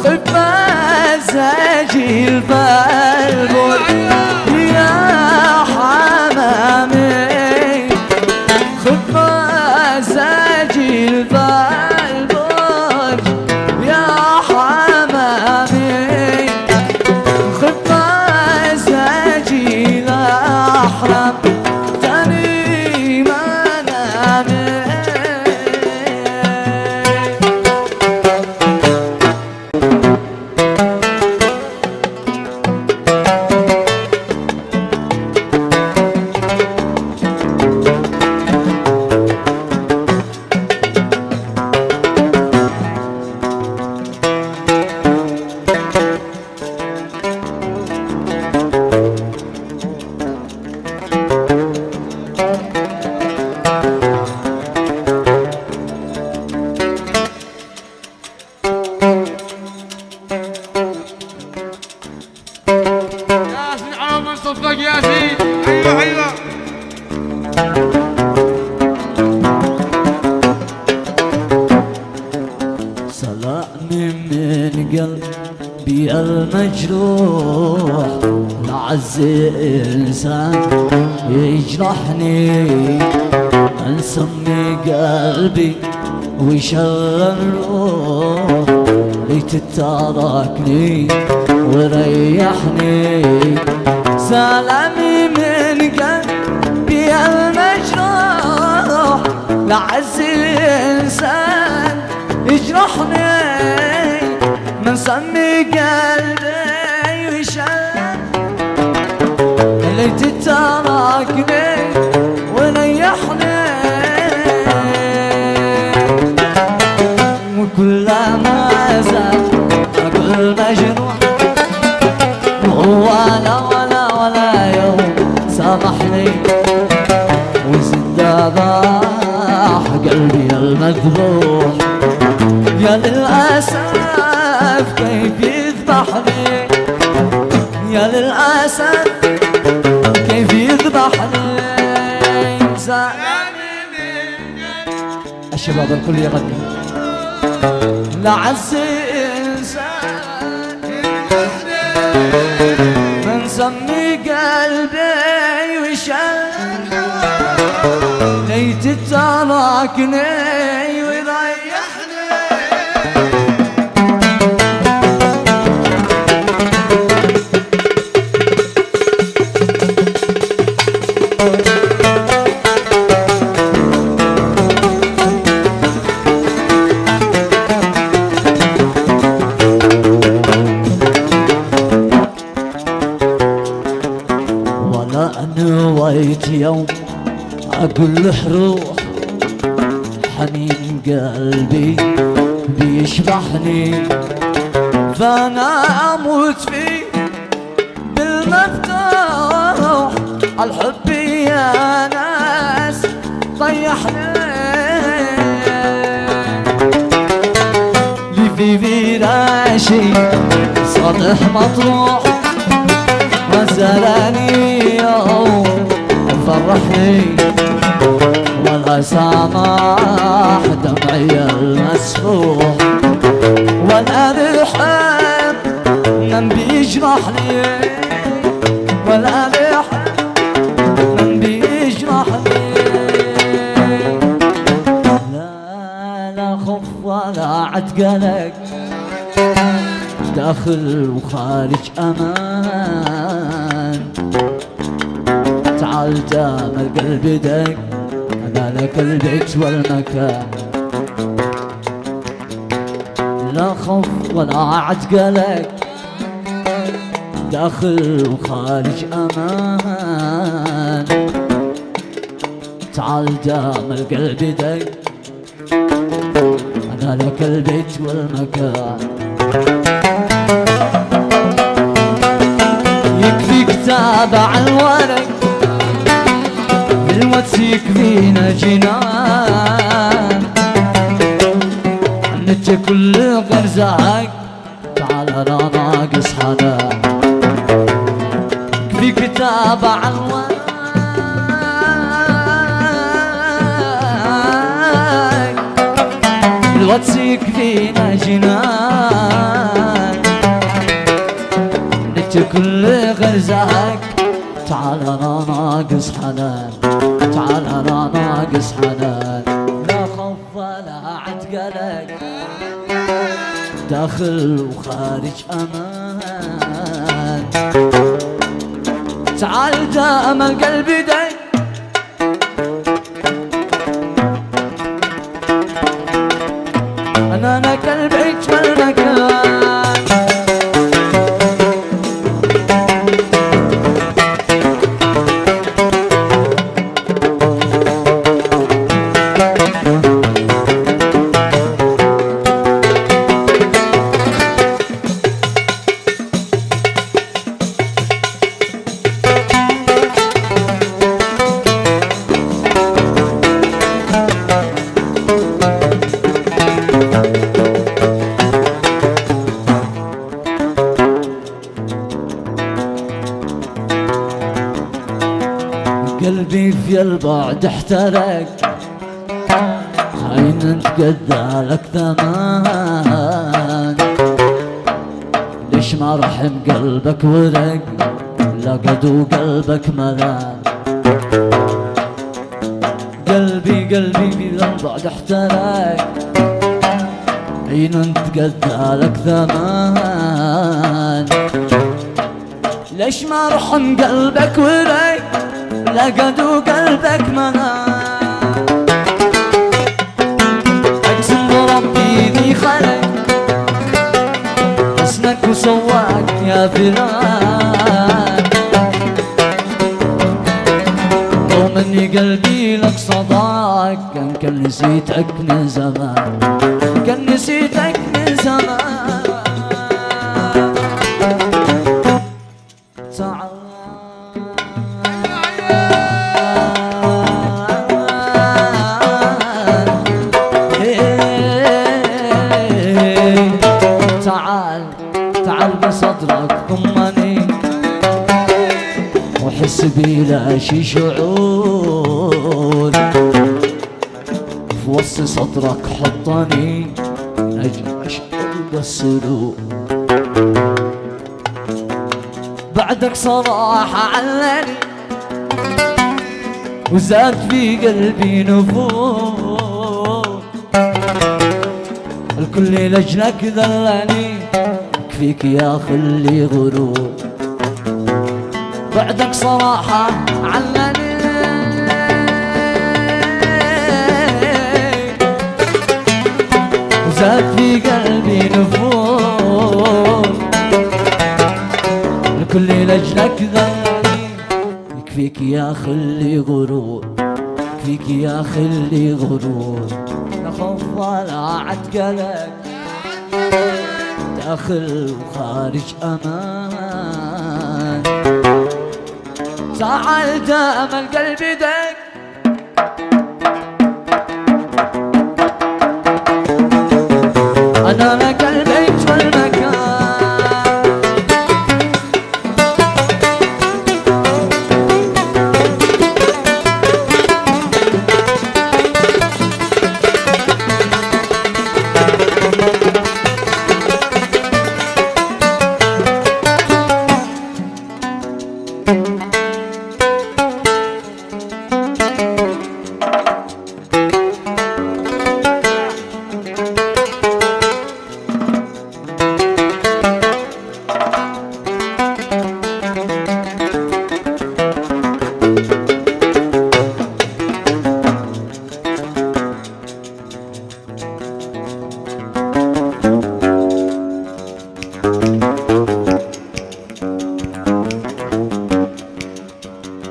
خف مزاجي البلبل يا حمامي، خف مزاجي البلبل يا حمامي، خف مزاجي الأحلام تاني ما نامي. صدق ياسين. ايوه ايوه سلامي من قلبي المجروح لعز إنسان يجرحني، انسمي قلبي وشل الروح لتتركني وريحني. سلامي من قلبي المجروح لعز الإنسان يجرحني، من سمي قلبي وشل اللي تتركني وريحني. وكلما زاد أقول مجروح ولا يوم سامحني، وزد ضاح قلبي المذبوح يا للأسف كيف يذبحني، يا للأسف كيف يذبحني. الشباب الكل يغني لعز إنسان من سمي قلبي وشل ليت تتركني ويريحني. نويت يوم أقول له روح، حنين قلبي بيشبحني، فأنا أموت فيه بالمفتوح. الحب يا ناس طيحني لي في فراشي سطح مطروح، وزراني يوم فرحني ولا سامح دمعي المسفوح، ولا رحم من بيجرحني، ولا رحم من بيجرحني. لا خوف ولا عتقلق، داخل وخارج امان، تعال دام القلب دق، انا لك البيت والمكان. لا خوف ولا عتقلق، داخل وخارج امان، تعال دام القلب دق، انا لك البيت والمكان. يكفيك تابع الورق بالواتس، يكفينا جنان، انت كل غرزك تعال انا ناقص حنان. يكفيك تابع الورق بالواتس، يكفينا جنان، كل غرزك. تعال انا ناقص حنان، تعال انا ناقص حنان. لا خوف ولا عتقلق، داخل وخارج امان. تعال دام القلب دق، انا قلبك والمكان. قلبي في البعد احترق، عين تقدى لك ثمان. ليش ما رحم قلبك ورق، لقدو قلبك ملان. قلبي في البعد احترق، عين تقدى لك ثمان. ليش ما رحم قلبك ورق، لقدو قلبك منام. اقسم بربي ذي خلق، حسنك وسواك يا فلان. لو مني قلبي لك صداك، كان نسيتك من زمان، كان نسيتك من زمان. تعال تعال بصدرك ضمني، وحس بلا شي شعور. في وسط صدرك حطني، اجي اشعر بالسرور. بعدك صراحة علني، وزاد في قلبي نفور. الكل لجلك ذلني، يكفيك يا خلي غرور. بعدك صراحة علني، وزاد في قلبي نفور. الكل لجلك ذلني، يكفيك يا خلي غرور، يكفيك يا خلي غرور. لا خوف ولا عتقلق، داخل وخارج امان. تعال دام القلب دق، انا لك البيت والمكان.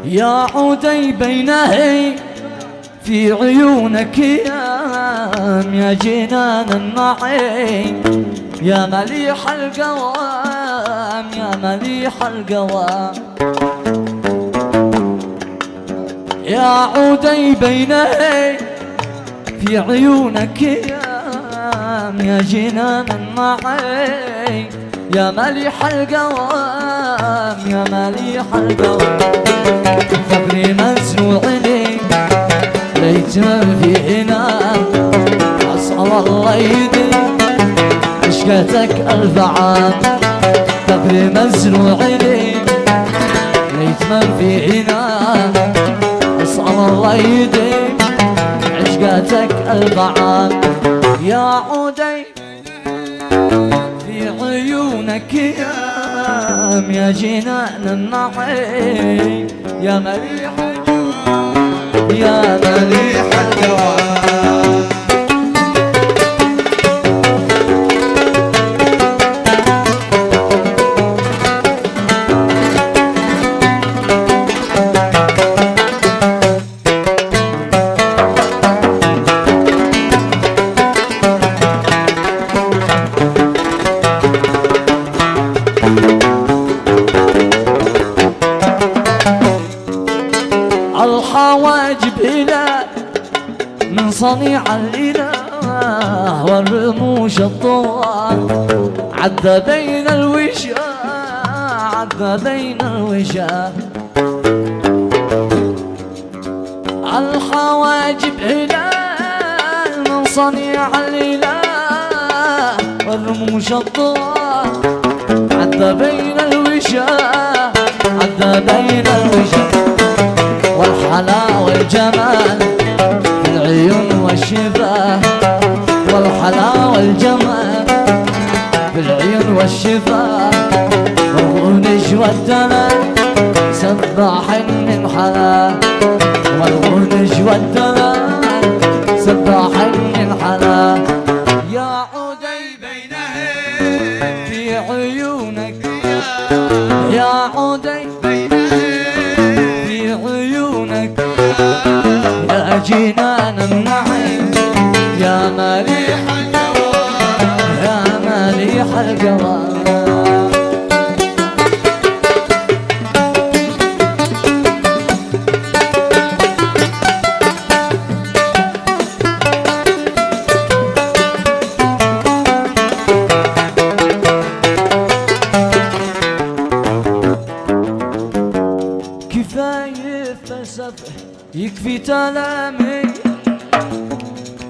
يا عودي بينهي في عيونك ايام، يا جنان النعيم، يا مليح القوام، يا مليح القوام. يا عودي بينهي في عيونك ايام، يا جنان النعيم، يا مليح القوام، يا مليح القوام. صبري مزروع لي ليت في عنان، أسأل الله يديم عشقتك ألف عام. ثغري مزروع لي ليتمن فينا اسأل الله يديم عشقاتك البعاد يا عودي في عيونك يام يا جنان النعيم يا مليح يا مليح الجواب الحواجب هلال من صنيع الإله والرموش الطوال عدى بين الوشاء عدى بين الوشاء الحواجب هلال من صنيع الإله والرموش الطوال عدى بين الوشاء عدى بين الوشاء والحلا والجمال في العيون والشفاه والحلا والجمال في العيون والشفاه والغنج والدلال سباح من حلا والغنج والدلال سباح من حلا يا عودي بينهم في عيونك يا عودي يا جنان النعيم يا مليح الجواب يا مليح الجواب كفاية فلسفة يكفي تلامي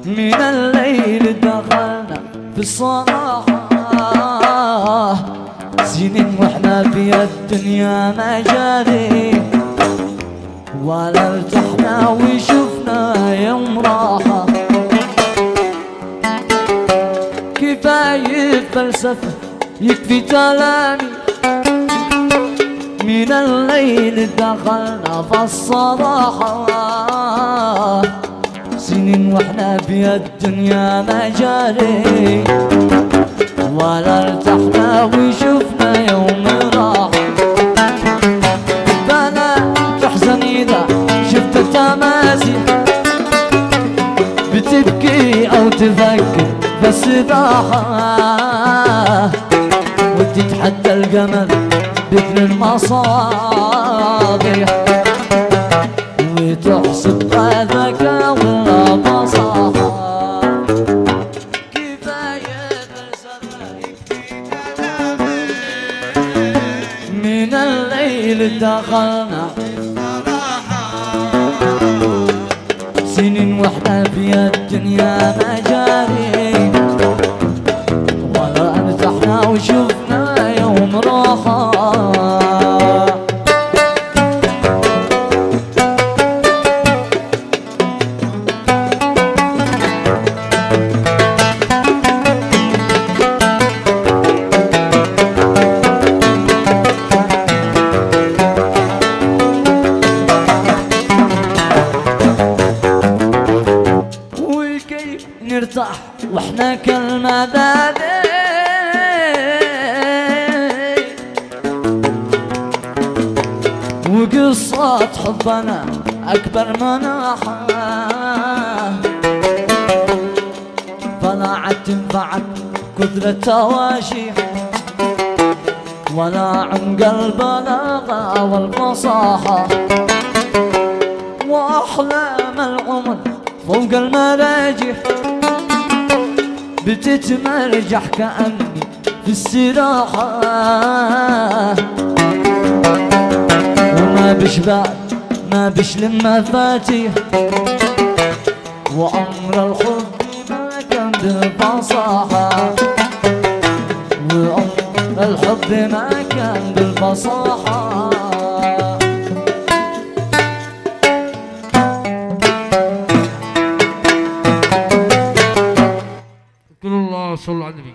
من الليل دخلنا في الصراحة سنين واحنا في الدنيا ما جاري ولا ارتحنا وشفنا يوم راحة كفاية فلسفة يكفي تلامي من الليل دخلنا في الصراحة سنين واحنا في الدنيا ما جاري ولا ارتحنا وشفنا يوم راح فلا تحزن إذا شفت التماسي بتبكي أو تفكر بس راحة وتتحدى القمر بابن المصابيح وتحسب ذكاء ولا مصاحة كفاية فلسفة يكفي كلامي من الليل دخلنا سنين واحنا في الدنيا ما جاري ولا ارتحنا وشفنا يوم راحة وكيف نرتاح واحنا كالمبادئ وقصة حبنا أكبر مناحة فلا عاد تنفعك كثرة تواشي ولا عمق البلاغة والفصاحة وأحلام العمر فوق المراجح بتتمرجح كأني في السراحة وما بشبع ما بشلم مفاتيح وأمر الحب ما كان بفصاحة وأمر الحب ما كان بالفصاحة. اذكروا الله صلوا على النبي.